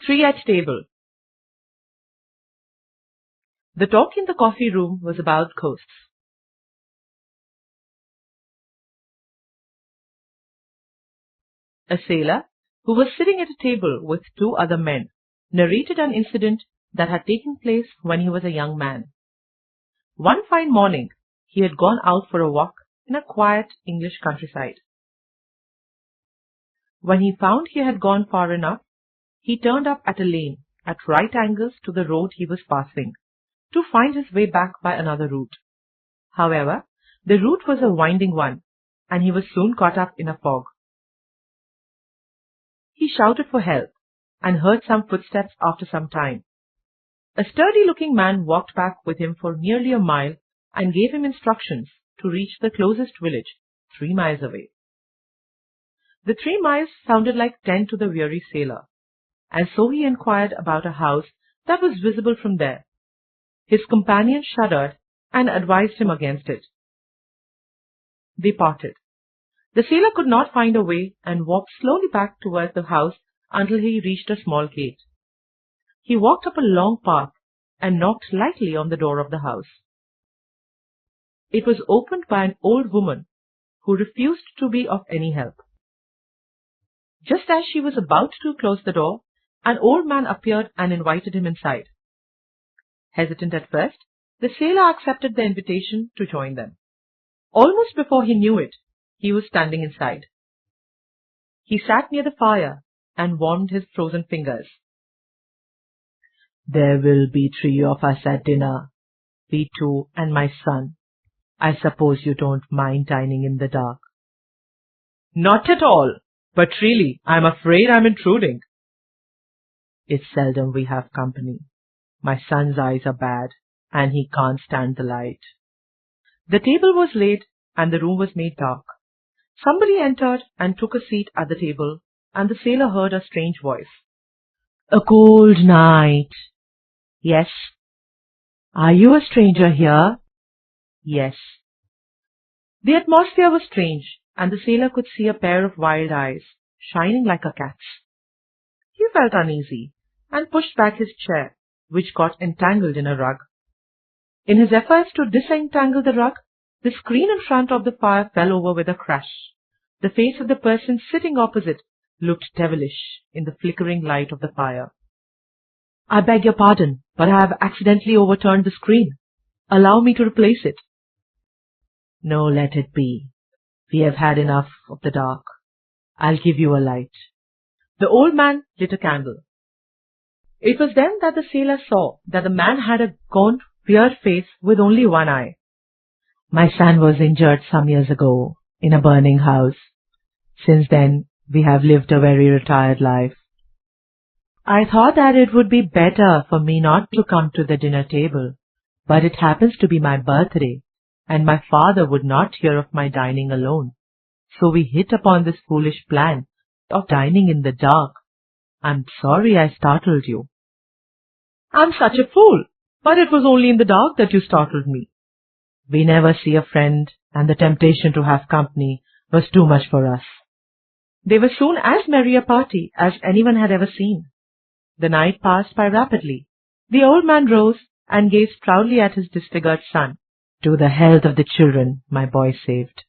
Three at table. The talk in the coffee room was about ghosts. A sailor, who was sitting at a table with two other men, narrated an incident that had taken place when he was a young man. One fine morning, he had gone out for a walk in a quiet English countryside. When he found he had gone far enough, he turned up at a lane at right angles to the road he was passing, to find his way back by another route. However, the route was a winding one, and he was soon caught up in a fog. He shouted for help, and heard some footsteps after some time. A sturdy-looking man walked back with him for nearly a mile and gave him instructions to reach the closest village 3 miles away. The 3 miles sounded like 10 to the weary sailor, and so he inquired about a house that was visible from there. His companion shuddered and advised him against it. They parted. The sailor could not find a way and walked slowly back towards the house until he reached a small gate. He walked up a long path and knocked lightly on the door of the house. It was opened by an old woman who refused to be of any help. Just as she was about to close the door, an old man appeared and invited him inside. Hesitant at first, the sailor accepted the invitation to join them. Almost before he knew it, he was standing inside. He sat near the fire and warmed his frozen fingers. "There will be 3 of us at dinner, we 2 and my son. I suppose you don't mind dining in the dark?" "Not at all, but really, I'm afraid I'm intruding." "It's seldom we have company. My son's eyes are bad, and he can't stand the light." The table was laid, and the room was made dark. Somebody entered and took a seat at the table, and the sailor heard a strange voice. "A cold night." "Yes." "Are you a stranger here?" "Yes." The atmosphere was strange, and the sailor could see a pair of wild eyes, shining like a cat's. He felt uneasy, and pushed back his chair, which got entangled in a rug. In his efforts to disentangle the rug, the screen in front of the fire fell over with a crash. The face of the person sitting opposite looked devilish in the flickering light of the fire. "I beg your pardon, but I have accidentally overturned the screen. Allow me to replace it." "No, let it be. We have had enough of the dark. I'll give you a light." The old man lit a candle. It was then that the sailor saw that the man had a gaunt, weird face with only one eye. "My son was injured some years ago in a burning house. Since then, we have lived a very retired life. I thought that it would be better for me not to come to the dinner table, but it happens to be my birthday, and my father would not hear of my dining alone. So we hit upon this foolish plan of dining in the dark. I'm sorry I startled you." "I'm such a fool, but it was only in the dark that you startled me." We never see a friend, and the temptation to have company was too much for us. They were soon as merry a party as anyone had ever seen. The night passed by rapidly. The old man rose and gazed proudly at his disfigured son. "To the health of the children my boy saved."